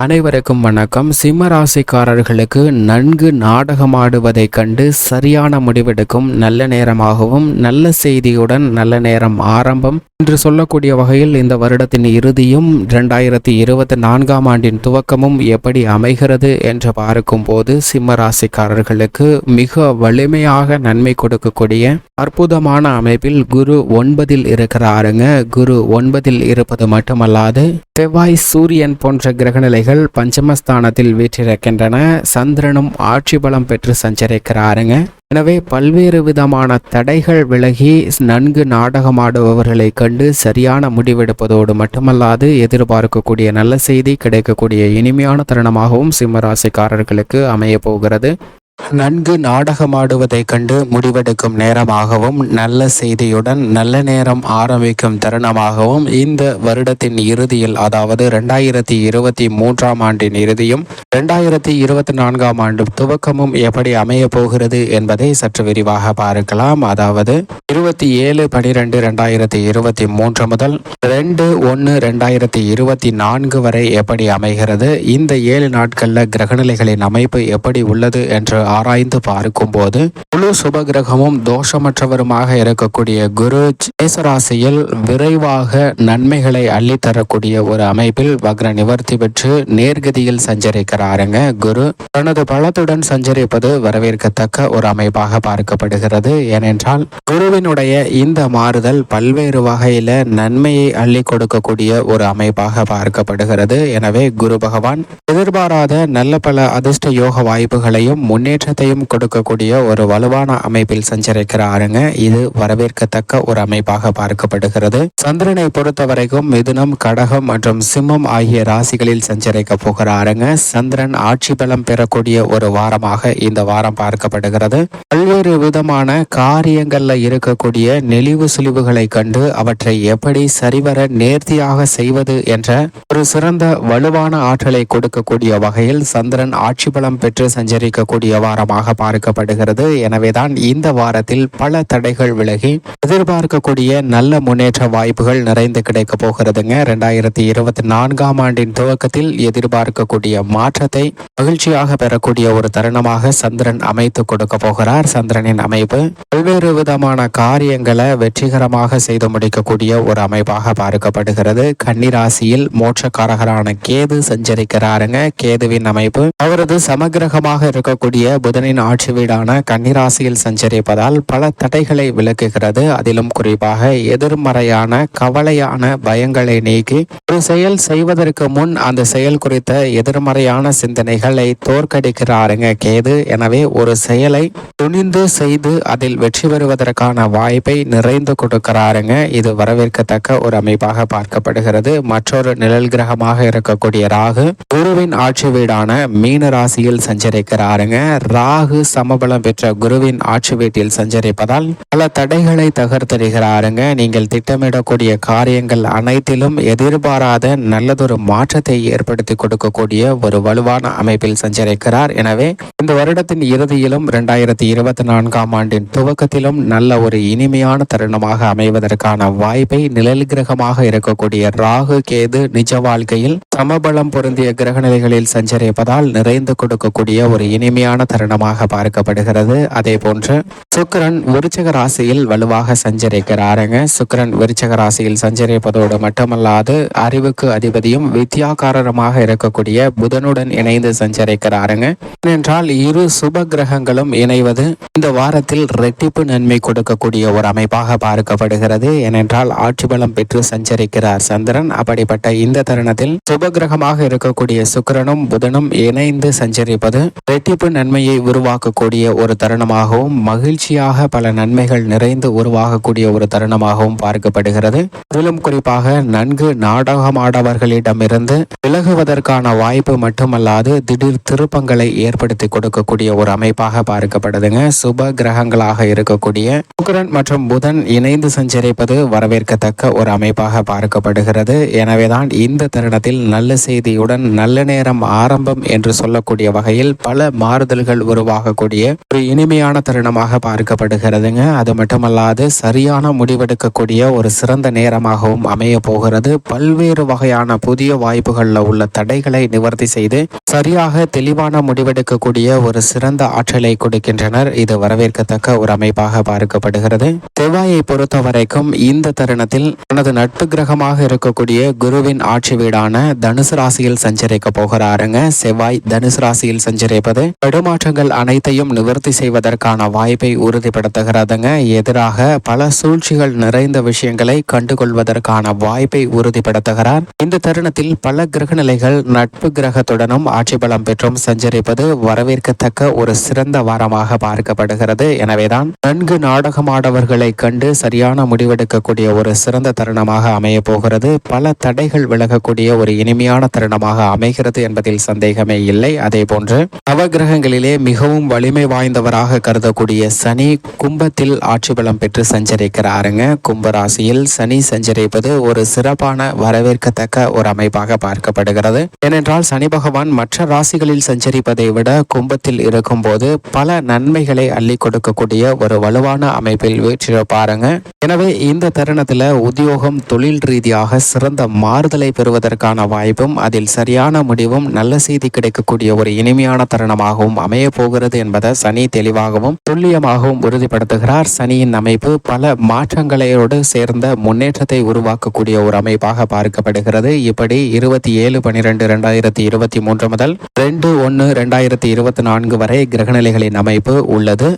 அனைவருக்கும் வணக்கம். சிம்ம ராசிக்காரர்களுக்கு நன்கு நாடகமாடுவதைக் கண்டு சரியான முடிவெடுக்கும் நல்ல நேரமாகவும், நல்ல செய்தியுடன் நல்ல நேரம் ஆரம்பம் என்று சொல்லக்கூடிய வகையில் இந்த வருடத்தின் இறுதியும் 2024ஆம் ஆண்டின் துவக்கமும் எப்படி அமைகிறது என்று பார்க்கும் போது சிம்ம ராசிக்காரர்களுக்கு மிக வலிமையாக நன்மை கொடுக்கக்கூடிய அற்புதமான அமைப்பில் குரு 9இல் இருக்கிறாருங்க. குரு 9இல் இருப்பது மட்டுமல்லாது செவ்வாய், சூரியன் போன்ற கிரகநிலைகள் பஞ்சமஸ்தானத்தில் வீற்றிருக்கின்றன. சந்திரனும் ஆட்சி பலம் பெற்று சஞ்சரிக்கிறாருங்க. எனவே பல்வேறு விதமான தடைகள் விலகி நன்கு நாடகமாடுபவர்களை கண்டு சரியான முடிவெடுப்பதோடு மட்டுமல்லாது எதிர்பார்க்கக்கூடிய நல்ல செய்தி கிடைக்கக்கூடிய இனிமையான தருணமாகவும் சிம்மராசிக்காரர்களுக்கு அமைய போகிறது. நன்கு நாடகமாடுவதைக் கண்டு முடிவெடுக்கும் நேரமாகவும், நல்ல செய்தியுடன் நல்ல நேரம் ஆரம்பிக்கும் தருணமாகவும் இந்த வருடத்தின் இறுதியில், அதாவது 2023ஆம் ஆண்டின் இறுதியும் 2024ஆம் ஆண்டு துவக்கமும் எப்படி அமைய போகிறது என்பதை சற்று விரிவாக பார்க்கலாம். அதாவது 27/12/2023 முதல் 2/1/2024 வரை எப்படி அமைகிறது, இந்த 7 நாட்கள்ல கிரகநிலைகளின் அமைப்பு எப்படி உள்ளது என்று ஆராய்ந்து பார்க்கும் போது முழு சுபகிரகமும் தோஷமற்றவருமாக இருக்கக்கூடிய குரு மேசராசியில் விரைவாக நன்மைகளை அள்ளித்தரக்கூடிய ஒரு அமைப்பில் வக்ர நிவர்த்தி பெற்று நேர்கதியில் சஞ்சரிக்கிறாருங்க. குரு தனது பலத்துடன் சஞ்சரிப்பது வரவேற்கத்தக்க ஒரு அமைப்பாக பார்க்கப்படுகிறது. ஏனென்றால் குருவினுடைய இந்த மாறுதல் பல்வேறு வகையில நன்மையை அள்ளி கொடுக்கக்கூடிய ஒரு அமைப்பாக பார்க்கப்படுகிறது. எனவே குரு பகவான் எதிர்பாராத நல்ல பல அதிர்ஷ்ட யோக வாய்ப்புகளையும் முன்னேற்றத்தையும் கொடுக்கக்கூடிய ஒரு வலுவான அமைப்பில் சஞ்சரிக்கிறாருங்க. இது வரவேற்கத்தக்க ஒரு அமைப்பாக பார்க்கப்படுகிறது. சந்திரனை பொறுத்த வரைக்கும் மிதுனம், கடகம் மற்றும் சிம்மம் ஆகிய ராசிகளில் சஞ்சரிக்க போகிறாருங்க. சந்திரன் ஆட்சி பலம் பெறக்கூடிய ஒரு வாரமாக இந்த வாரம் பார்க்கப்படுகிறது. பல்வேறு விதமான காரியங்கள்ல இருக்கக்கூடிய நெளிவு சுழிவுகளை கண்டு அவற்றை எப்படி சரிவர நேர்த்தியாக செய்வது என்ற ஒரு சிறந்த வலுவான ஆற்றலை கொடுக்கக்கூடிய வகையில் சந்திரன் ஆட்சி பலம் பெற்று சஞ்சரிக்கக்கூடிய வாரமாக பார்க்கப்படுகிறது. எனவேதான் இந்த வாரத்தில் பல தடைகள் விலகி எதிர்பார்க்கக்கூடிய நல்ல முன்னேற்ற வாய்ப்புகள் நிறைந்து கிடைக்க போகிறதுங்க. 2024ஆம் ஆண்டின் துவக்கத்தில் எதிர்பார்க்கக்கூடிய மாற்றத்தை மகிழ்ச்சியாக பெறக்கூடிய ஒரு தருணமாக சந்திரன் அமைத்து கொடுக்க போகிறார். சந்திரனின் அமைப்பு பல்வேறு விதமான காரியங்களை வெற்றிகரமாக செய்து முடிக்கக்கூடிய ஒரு அமைப்பாக பார்க்கப்படுகிறது. கன்னிராசியில் மோட்சக்காரகரான கேது சஞ்சரிக்கிறாருங்க. கேதுவின் அமைப்பு அவரது சமகிரகமாக இருக்கக்கூடிய புதனின் ஆட்சி வீடான கன்னிராசியில் சஞ்சரிப்பதால் பல தடைகளை விலக்குகிறது. அதிலும் குறிப்பாக எதிர்மறையான கவலையான பயங்களை நீக்கி ஒரு செயல் செய்வதற்கு முன் அந்த செயல் குறித்த எதிர்மறையான சிந்தனைகளை தோற்கடிக்கிறாருங்க கேது. எனவே ஒரு செயலை துணிந்து செய்து அதில் வெற்றி பெறுவதற்கான வாய்ப்பை நிறைந்து கொடுக்கிறாருங்க. இது வரவேற்கத்தக்க ஒரு அமைப்பாக பார்க்கப்படுகிறது. மற்றொரு நிழல் கிரகமாக இருக்கக்கூடிய ராகு குருவின் ஆட்சி வீடான மீன ராசியில் சஞ்சரிக்கிறாருங்க. ராகு சமபலம் பெற்ற குருவின் ஆட்சி வீட்டில் சஞ்சரிப்பதால் பல தடைகளை தகர்த்தெறிகிறாருங்க. நீங்கள் திட்டமிடக்கூடிய காரியங்கள் அனைத்திலும் எதிர்பாராத நல்லதொரு மாற்றத்தை ஏற்படுத்தி கொடுக்கக்கூடிய ஒரு வலுவான அமைப்பில் சஞ்சரிக்கிறார். எனவே இந்த வருடத்தின் இறுதியிலும் 2024ஆம் ஆண்டின் துவக்கத்திலும் நல்ல ஒரு இனிமையான தருணமாக அமைவதற்கான வாய்ப்பை நிழல் கிரகமாக இருக்கக்கூடிய ராகு கேது நிஜ வாழ்க்கையில் சமபலம் பொருந்திய கிரகநிலைகளில் சஞ்சரிப்பதால் நிறைந்து கொடுக்கக்கூடிய ஒரு இனிமையான தருணமாக பார்க்கப்படுகிறது. அதே போன்று சுக்கிரன் விருச்சிக ராசியில் வலுவாக சஞ்சரிக்கிறாருங்க. சுக்கிரன் விருச்சிக ராசியில் சஞ்சரிப்பதோடு மட்டுமல்லாது அறிவுக்கு அதிபதியும் வித்யாகாரமாக இருக்கக்கூடிய புதனுடன் இணைந்து சஞ்சரிக்கிறாருங்க. ஏனென்றால் இரு சுப கிரகங்களும் இணைவது இந்த வாரத்தில் ரெட்டிப்பு நன்மை கொடுக்கக்கூடிய ஒரு அமைப்பாக பார்க்கப்படுகிறது. ஏனென்றால் ஆட்சி பலம் பெற்று சஞ்சரிக்கிறார் சந்திரன். அப்படிப்பட்ட இந்த தருணத்தில் சுப கிரகமாக இருக்கக்கூடிய சுக்கிரனும் புதனும் இணைந்து சஞ்சரிப்பது ரெட்டிப்பு நன்மையை உருவாக்கக்கூடிய ஒரு தருணமாகவும் மகிழ்ச்சியாக பல நன்மைகள் நிறைந்து உருவாகக்கூடிய ஒரு தருணமாகவும் பார்க்கப்படுகிறது. அதிலும் குறிப்பாக நன்கு நாடகமாடவர்களிடமிருந்து விலகுவதற்கான வாய்ப்பு மட்டுமல்லாது திடீர் திருப்பங்களை ஏற்படுத்தி கொடுக்கக்கூடிய ஒரு அமைப்பாக பார்க்கப்படுதுங்க. சுப கிரகங்களாக இருக்கக்கூடிய சுக்கிரன் மற்றும் புதன் இணைந்து சஞ்சரிப்பது வரவேற்கத்தக்க ஒரு அமைப்பாக பார்க்கப்படுகிறது. எனவேதான் இந்த தருணத்தில் நல்ல செய்தியுடன் நல்ல நேரம் ஆரம்பம் என்று சொல்லக்கூடிய வகையில் பல மாறுதல்கள் வாய்ப்புகள் உருவாகக்கூடிய ஒரு இனிமையான தருணமாக பார்க்கப்படுகிறதுங்க. அது மட்டுமல்லாது சரியான முடிவெடுக்கக்கூடிய ஒரு சிறந்த நேரமாகவும் அமைய போகிறது. பல்வேறு வகையான புதிய வாய்ப்புகளில் உள்ள தடைகளை நிவர்த்தி செய்து சரியாக தெளிவான முடிவெடுக்கக்கூடிய ஒரு சிறந்த ஆற்றலை கொடுக்கின்றனர். இது வரவேற்கத்தக்க ஒரு அமைப்பாக பார்க்கப்படுகிறது. செவ்வாயை பொறுத்த வரைக்கும் இந்த தருணத்தில் தனது நட்பு கிரகமாக இருக்கக்கூடிய குருவின் ஆட்சி வீடான தனுசு ராசியில் சஞ்சரிக்க போகிறாருங்க. செவ்வாய் தனுசு ராசியில் சஞ்சரிப்பது தடுமாற்றங்கள் அனைத்தையும் நிவர்த்தி செய்வதற்கான வாய்ப்பை உறுதிப்படுத்துகிறதுங்க. எதிராக பல சூழ்ச்சிகள் நிறைந்த விஷயங்களை கண்டுகொள்வதற்கான வாய்ப்பை உறுதிப்படுத்துகிறார். இந்த தருணத்தில் பல கிரக நிலைகள் நட்பு கிரகத்துடனும் ஆட்சி பலம் பெற்றும் சஞ்சரிப்பது வரவேற்கத்தக்க ஒரு சிறந்த வாரமாக பார்க்கப்படுகிறது. எனவேதான் நன்கு நாடகமாடவர்களை கண்டு சரியான முடிவெடுக்கக்கூடிய ஒரு சிறந்த தருணமாக அமைய போகிறது. பல தடைகள் விலகக்கூடிய ஒரு இனிமையான தருணமாக அமைகிறது என்பதில் சந்தேகமே இல்லை. அதே போன்று நவகிரகங்களிலே மிகவும் வலிமை வாய்ந்தவராக கருதக்கூடிய சனி கும்பத்தில் ஆட்சி பலம் பெற்று சஞ்சரிக்கிறாருங்க. கும்பராசியில் சனி சஞ்சரிப்பது ஒரு சிறப்பான வரவேற்கத்தக்க ஒரு அமைப்பாக பார்க்கப்படுகிறது. ஏனென்றால் சனி பகவான் மற்ற ராசிகளில் சஞ்சரிப்பதை விட கும்பத்தில் இருக்கும் போது பல நன்மைகளை அள்ளி கொடுக்கக்கூடிய ஒரு வலுவான அமைப்பில் வீற்றிருப்பாருங்க. எனவே இந்த தருணத்துல உத்தியோகம் தொழில் ரீதியாக சிறந்த மாறுதலை பெறுவதற்கான வாய்ப்பும் அதில் சரியான முடிவும் நல்ல செய்தி கிடைக்கக்கூடிய ஒரு இனிமையான தருணமாகவும் அமைய போகிறது என்பதை சனி தெளிவாகவும் துல்லியமாகவும் உறுதிப்படுத்துகிறார். சனியின் அமைப்பு பல மாற்றங்களோடு சேர்ந்த முன்னேற்றத்தை உருவாக்கக்கூடிய ஒரு அமைப்பாக பார்க்கப்படுகிறது. இப்படி 27/12/2023 முதல் 2/1/2024 வரை கிரகநிலைகளின் அமைப்பு உள்ளது.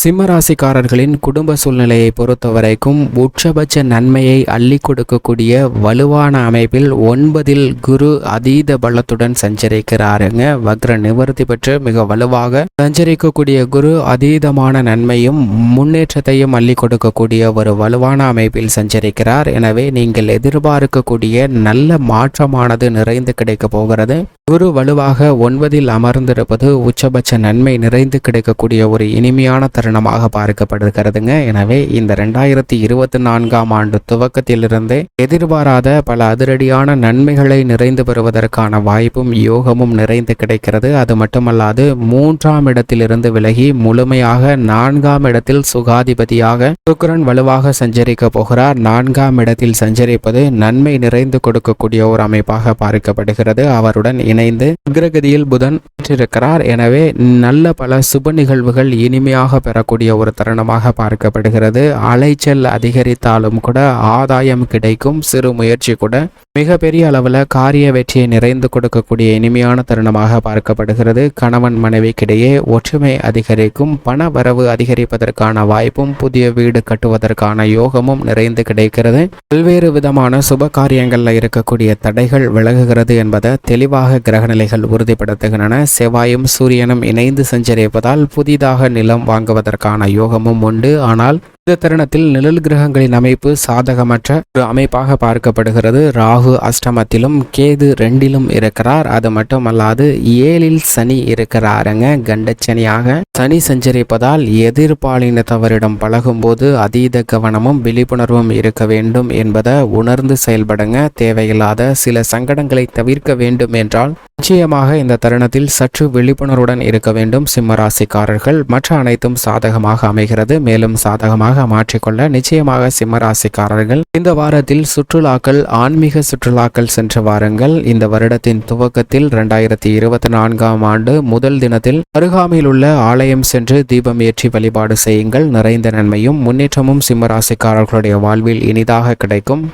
சிம்மராசிக்காரர்களின் குடும்ப சூழ்நிலையை பொறுத்தவரைக்கும் உச்சபட்ச நன்மையை அள்ளி கொடுக்கக்கூடிய வலுவான அமைப்பில் 9 குரு அதீத பலத்துடன் சஞ்சரிக்கிறாருங்க. வக்ர நிவர்த்தி பெற்று மிக வலுவாக சஞ்சரிக்கக்கூடிய குரு அதீதமான நன்மையும் முன்னேற்றத்தையும் அள்ளி கொடுக்கக்கூடிய ஒரு வலுவான அமைப்பில் சஞ்சரிக்கிறார். எனவே நீங்கள் எதிர்பார்க்கக்கூடிய நல்ல மாற்றமானது நிறைந்து கிடைக்க போகிறது. குரு வலுவாக 9 அமர்ந்திருப்பது உச்சபட்ச நன்மை நிறைந்து கிடைக்கக்கூடிய ஒரு இனிமையான தருணமாக பார்க்கப்படுகிறதுங்க. எனவே இந்த 2024 ஆண்டு துவக்கத்திலிருந்தே எதிர்பாராத பல அதிரடியான நன்மைகளை நிறைந்து பெறுவதற்கான வாய்ப்பும் யோகமும் நிறைந்து கிடைக்கிறது. அது மட்டுமல்லாது 3ஆம் இடத்திலிருந்து விலகி முழுமையாக 4ஆம் இடத்தில் சுகாதிபதியாக சுக்கிரன் வலுவாக சஞ்சரிக்க போகிறார். 4ஆம் இடத்தில் சஞ்சரிப்பது நன்மை நிறைந்து கொடுக்கக்கூடிய ஒரு அமைப்பாக பார்க்கப்படுகிறது. அவருடன் இணைந்து அக்ரகதியில் புதன் இருக்கிறார். எனவே நல்ல பல சுப நிகழ்வுகள் இனிமையாக பெறக்கூடிய ஒரு தருணமாக பார்க்கப்படுகிறது. அலைச்சல் அதிகரித்தாலும் கூட ஆதாயம் கிடைக்கும். சிறு முயற்சி கூட மிகப்பெரிய அளவில் காரிய வெற்றியை நிறைந்து கொடுக்கக்கூடிய இனிமையான தருணமாக பார்க்கப்படுகிறது. கணவன் மனைவிக்கிடையே ஒற்றுமை அதிகரிக்கும். பண வரவு அதிகரிப்பதற்கான வாய்ப்பும் புதிய வீடு கட்டுவதற்கான யோகமும் நிறைந்து கிடைக்கிறது. பல்வேறு விதமான சுப காரியங்களில் இருக்கக்கூடிய தடைகள் விலகுகிறது என்பதை தெளிவாக கிரகநிலைகள் உறுதிப்படுத்துகின்றன. செவ்வாயும் சூரியனும் இணைந்து சஞ்சரிப்பதால் புதிதாக நிலம் வாங்குவதற்கான யோகமும் உண்டு. ஆனால் இந்த தருணத்தில் நிழல் கிரகங்களின் அமைப்பு சாதகமற்ற ஒரு அமைப்பாக பார்க்கப்படுகிறது. ராகு அஷ்டமத்திலும் கேது 2லும் இருக்கிறார். அது மட்டுமல்லாது 7ல் சனி இருக்கிறாருங்க. கண்டச்சனியாக சனி சஞ்சரிப்பதால் எதிர்பாலினத்தவரிடம் பழகும்போது அதீத கவனமும் விழிப்புணர்வும் இருக்க வேண்டும் என்பதை உணர்ந்து செயல்படுங்க. தேவையில்லாத சில சங்கடங்களை தவிர்க்க வேண்டும் என்றால் நிச்சயமாக இந்த தருணத்தில் சற்று விழிப்புணர்வுடன் இருக்க வேண்டும். சிம்மராசிக்காரர்கள் மற்ற அனைத்தும் சாதகமாக அமைகிறது. மேலும் சாதகமாக மாற்றிக்கொள்ள நிச்சயமாக சிம்மராசிக்காரர்கள் இந்த வாரத்தில் சுற்றுலாக்கள் ஆன்மீக சுற்றுலாக்கள் சென்று வாருங்கள். இந்த வருடத்தின் துவக்கத்தில் 2024 ஆண்டு முதல் தினத்தில் அருகாமையில் உள்ள ஆலயம் சென்று தீபம் ஏற்றி வழிபாடு செய்யுங்கள். நிறைந்த நன்மையும் முன்னேற்றமும் சிம்மராசிக்காரர்களுடைய வாழ்வில் இனிதாக கிடைக்கும்.